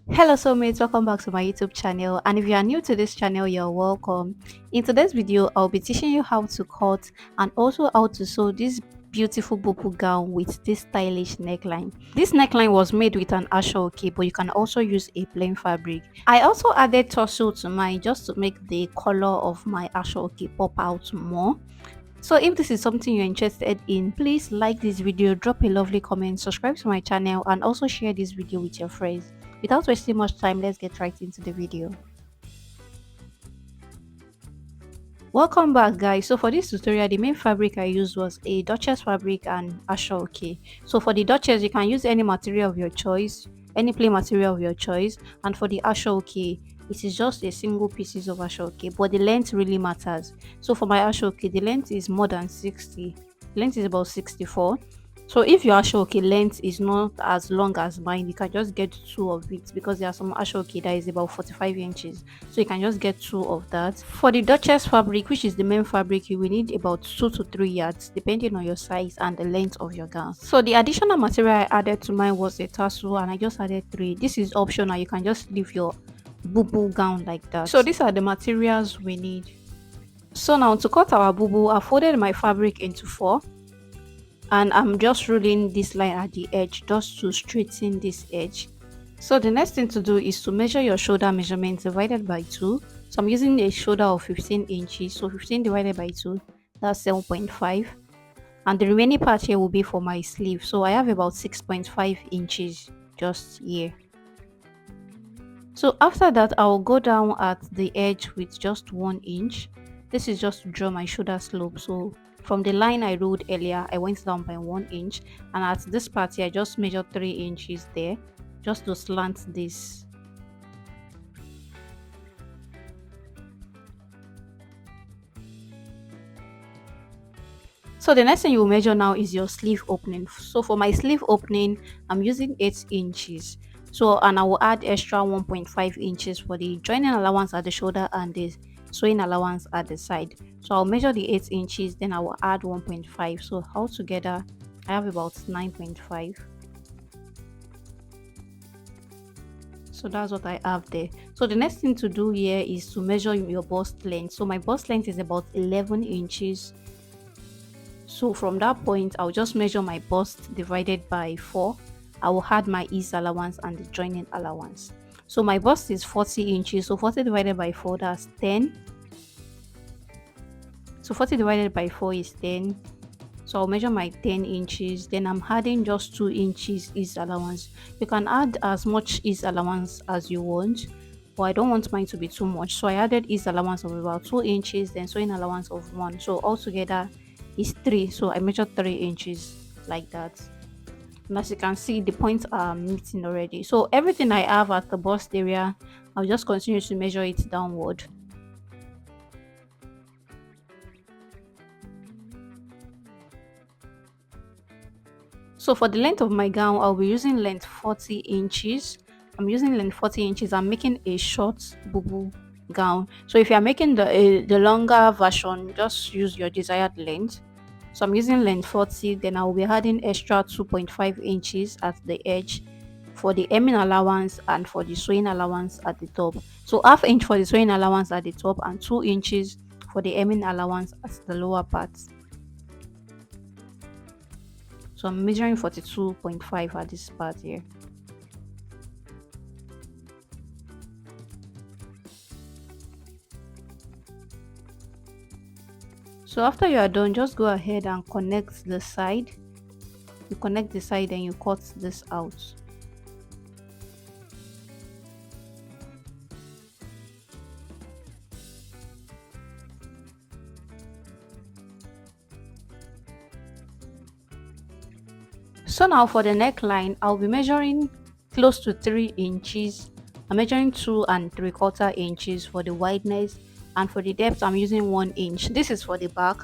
Hello soulmates, welcome back to my YouTube channel, and if you are new to this channel, you're welcome. In today's video, I'll be teaching you how to cut and also how to sew this beautiful bubu gown with this stylish neckline. This neckline was made with an ashoke, but you can also use a plain fabric. I also added tussle to mine just to make the color of my ashoke pop out more. So if this is something you're interested in, please like this video, drop a lovely comment, subscribe to my channel, and also share this video with your friends. Without wasting much time, let's get right into the video. Welcome back guys. So for this tutorial, the main fabric I used was a Duchess fabric and ashoke. So for the Duchess, you can use any material of your choice, any plain material of your choice, and for the ashoke, it is just a single pieces of ashoke, but the length really matters. So for my ashoke, the length is more than 60. The length is about 64. So if your ashoke length is not as long as mine, you can just get two of it, because there are some ashoke that is about 45 inches. So you can just get two of that. For the Duchess fabric, which is the main fabric, you will need about 2 to 3 yards depending on your size and the length of your gown. So the additional material I added to mine was a tassel, and I just added 3. This is optional, you can just leave your bubu gown like that. So these are the materials we need. So now to cut our bubu, I folded my fabric into 4, and I'm just rolling this line at the edge just to straighten this edge. So the next thing to do is to measure your shoulder measurement divided by 2. So I'm using a shoulder of 15 inches, so 15 divided by 2, that's 7.5, and the remaining part here will be for my sleeve. So I have about 6.5 inches just here. So after that, I'll go down at the edge with just 1 inch. This is just to draw my shoulder slope. So from the line I ruled earlier, I went down by 1 inch, and at this part here, I just measured 3 inches there just to slant this. So the next thing you will measure now is your sleeve opening. So for my sleeve opening, I'm using 8 inches. So, and I will add extra 1.5 inches for the joining allowance at the shoulder and the sewing allowance at the side. So I'll measure the 8 inches, then I will add 1.5. So altogether, I have about 9.5. So that's what I have there. So the next thing to do here is to measure your bust length. So my bust length is about 11 inches. So from that point, I'll just measure my bust divided by 4. I will add my ease allowance and the joining allowance. So my bust is 40 inches. So 40 divided by 4, that's 10. So 40 divided by 4 is 10. So I'll measure my 10 inches. Then I'm adding just 2 inches ease allowance. You can add as much ease allowance as you want, but I don't want mine to be too much. So I added ease allowance of about 2 inches, then sewing allowance of 1. So altogether is 3. So I measured 3 inches like that. And as you can see, the points are meeting already. So everything I have at the bust area, I'll just continue to measure it downward. So for the length of my gown, I'll be using length 40 inches. I'm using length 40 inches. I'm making a short bubu gown. So if you're making the longer version, just use your desired length. So I'm using length 40, then I'll be adding extra 2.5 inches at the edge for the hemming allowance and for the sewing allowance at the top. So half inch for the sewing allowance at the top and 2 inches for the hemming allowance at the lower part. So I'm measuring 42.5 at this part here. So after you are done, just go ahead and connect the side. You connect the side and you cut this out. So now for the neckline, I'll be measuring close to 3 inches. I'm measuring 2 3/4 inches for the wideness, and for the depth I'm using 1 inch. This is for the back,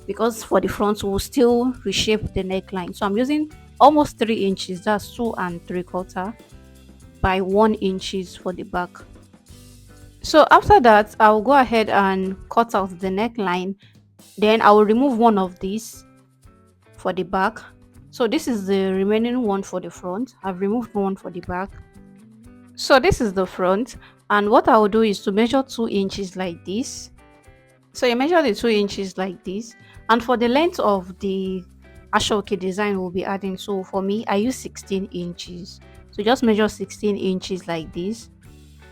because for the front we'll still reshape the neckline. So I'm using almost 3 inches, that's 2 3/4 by 1 inches for the back. So after that, I'll go ahead and cut out the neckline. Then I will remove one of these for the back. So this is the remaining one for the front. I've removed one for the back. So this is the front, and what I will do is to measure 2 inches like this. So you measure the 2 inches like this, and for the length of the Ashoke design we'll be adding. So for me, I use 16 inches. So just measure 16 inches like this.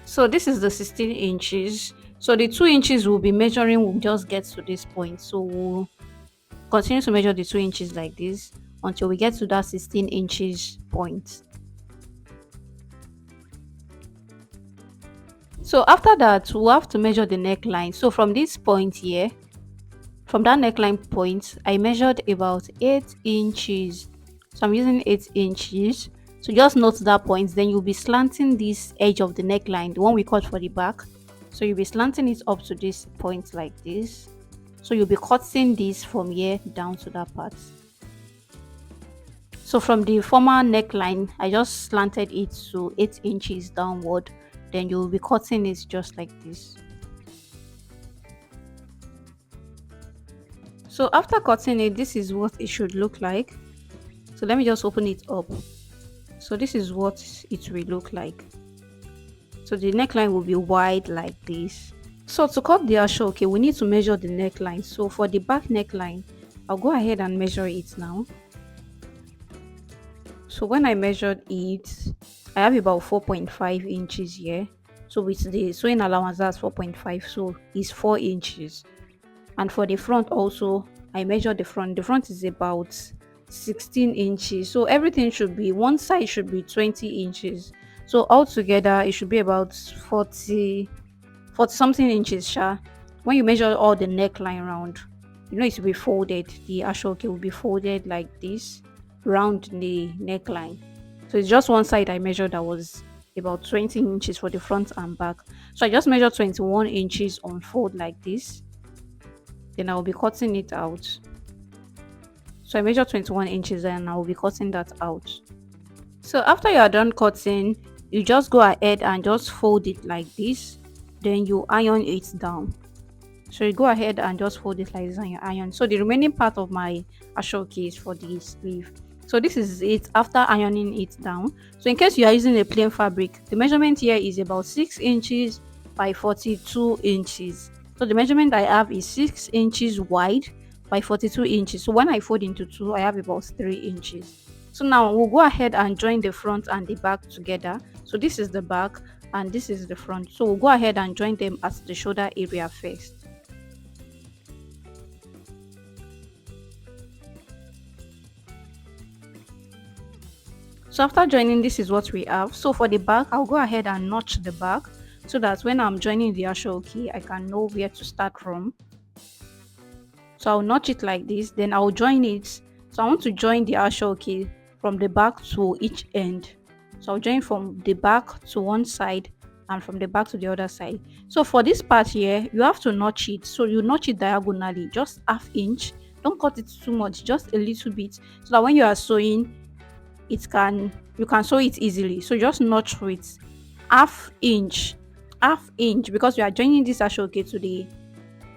So this is the 16 inches. So the 2 inches we'll be measuring will just get to this point. So we'll continue to measure the 2 inches like this until we get to that 16 inches point. So after that, we'll have to measure the neckline. So from this point here, from that neckline point, I measured about 8 inches. So I'm using 8 inches. So just note that point. Then you'll be slanting this edge of the neckline, the one we cut for the back. So you'll be slanting it up to this point like this. So you'll be cutting this from here down to that part. So from the former neckline, I just slanted it to 8 inches downward. Then you'll be cutting it just like this. So after cutting it, this is what it should look like. So let me just open it up. So this is what it will look like. So the neckline will be wide like this. So to cut the ashoke, we need to measure the neckline. So for the back neckline, I'll go ahead and measure it now. So when I measured it, I have about 4.5 inches here. So with the sewing allowance, that's 4.5. So it's 4 inches. And for the front also, I measured the front. The front is about 16 inches. So everything should be, one side should be 20 inches. So altogether, it should be about 40 something inches, sha. When you measure all the neckline round, you know it will be folded. The ashoke will be folded like this round the neckline. So it's just one side I measured that was about 20 inches for the front and back. So I just measured 21 inches on fold like this. Then I will be cutting it out. So I measure 21 inches and I will be cutting that out. So after you are done cutting, you just go ahead and just fold it like this. Then you iron it down. So you go ahead and just fold it like this and you iron. So the remaining part of my ashoke is for the sleeve. So this is it after ironing it down. So in case you are using a plain fabric, the measurement here is about 6 inches by 42 inches. So the measurement I have is 6 inches wide by 42 inches. So when I fold into two, I have about 3 inches. So now we'll go ahead and join the front and the back together. So this is the back and this is the front. So we'll go ahead and join them at the shoulder area first. So after joining, this is what we have. So for the back, I'll go ahead and notch the back so that when I'm joining the ashoke, I can know where to start from. So I'll notch it like this, then I'll join it. So I want to join the ashoke from the back to each end. So I'll join from the back to one side and from the back to the other side. So for this part here, you have to notch it. So you notch it diagonally, just half inch. Don't cut it too much, just a little bit, so that when you are sewing, you can sew it easily. So just notch with half inch, because we are joining this ashoke to the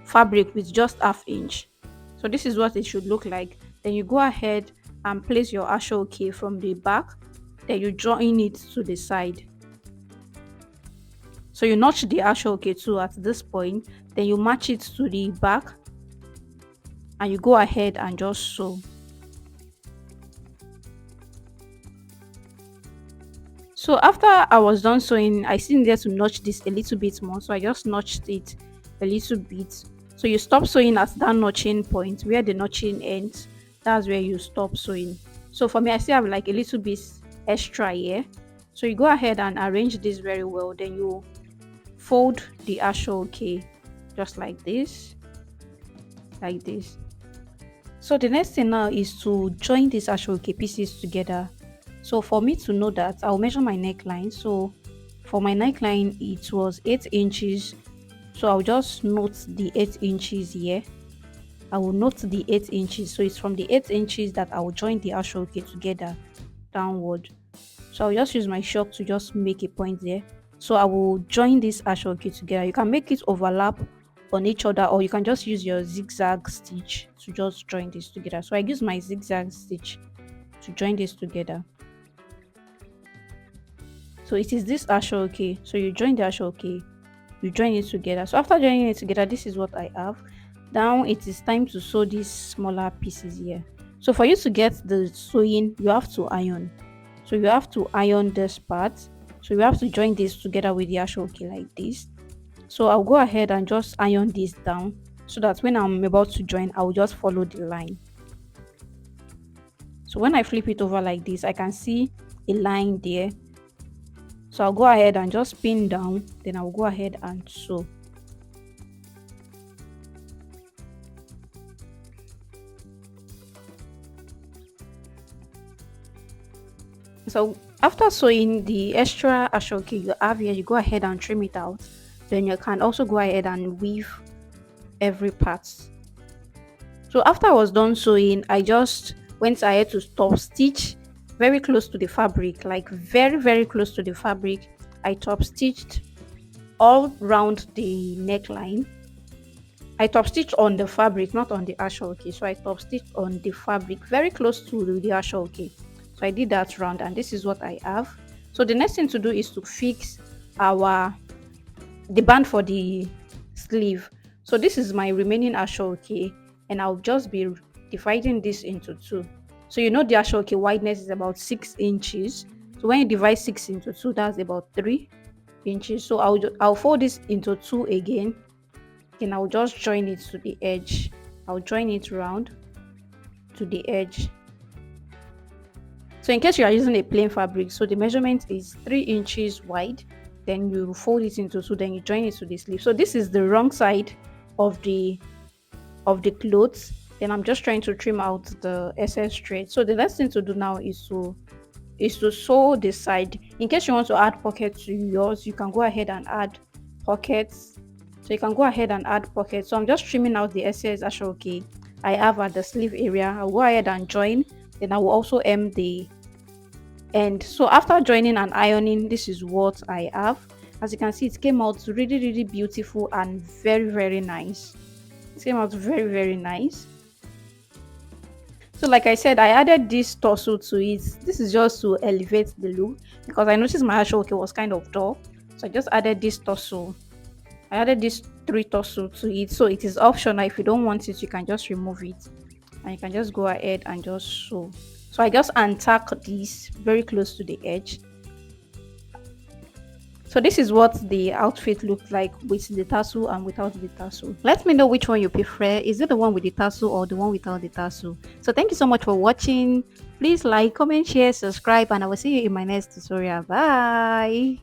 fabric with just half inch. So this is what it should look like. Then you go ahead and place your ashoke from the back, then you join it to the side. So you notch the ashoke too at this point, then you match it to the back and you go ahead and just sew. So after I was done sewing, I still needed to notch this a little bit more, so I just notched it a little bit. So you stop sewing at that notching point where the notching ends. That's where you stop sewing. So for me, I still have like a little bit extra here. So you go ahead and arrange this very well. Then you fold the ashoke just like this, like this. So the next thing now is to join these ashoke pieces together. So for me to know that, I'll measure my neckline. So for my neckline, it was 8 inches. So I'll just note the 8 inches here. I will note the 8 inches. So it's from the 8 inches that I will join the ashoke together downward. So I'll just use my shock to just make a point there. So I will join this ashoke together. You can make it overlap on each other, or you can just use your zigzag stitch to just join this together. So I use my zigzag stitch to join this together. So it is this ashoke. So you join the ashoke, you join it together. So after joining it together, this is what I have. Now it is time to sew these smaller pieces here. So for you to get the sewing, you have to iron. So you have to iron this part. So you have to join this together with the ashoke like this. So I'll go ahead and just iron this down so that when I'm about to join, I'll just follow the line. So when I flip it over like this, I can see a line there. So I'll go ahead and just pin down, then I'll go ahead and sew. So after sewing the extra ashoke you have here, you go ahead and trim it out. Then you can also go ahead and weave every part. So after I was done sewing, I just went ahead to top stitch very close to the fabric, like very close to the fabric. I top stitched all round the neckline. I top stitched on the fabric, not on the ashoke. So I top stitched on the fabric very close to the ashoke. So I did that round, and this is what I have. So the next thing to do is to fix our the band for the sleeve. So this is my remaining ashoke, and I'll just be dividing this into two. So you know the ashoke wideness is about 6 inches. So when you divide 6 into 2, that's about 3 inches. So I'll fold this into two again. Then I'll just join it to the edge. I'll join it round to the edge. So in case you are using a plain fabric, so the measurement is 3 inches wide. Then you fold it into two, then you join it to the sleeve. So this is the wrong side of the clothes. Then I'm just trying to trim out the excess thread. So the next thing to do now is to sew this side. In case you want to add pockets to yours, you can go ahead and add pockets. So you can go ahead and add pockets. So I'm just trimming out the excess ashoke I have at the sleeve area. I'll go ahead and join. Then I will also hem the end. So after joining and ironing, this is what I have. As you can see, it came out really beautiful and very nice. It came out very nice. So like I said, I added this torso to it. This is just to elevate the look because I noticed my ashoke was kind of dull. So I just added this torso. I added this three torso to it. So it is optional. If you don't want it, you can just remove it. And you can just go ahead and just sew. So I just untack this very close to the edge. So this is what the outfit looks like with the tassel and without the tassel. Let me know which one you prefer. Is it the one with the tassel or the one without the tassel? So thank you so much for watching. Please like, comment, share, subscribe, and I will see you in my next tutorial. Bye.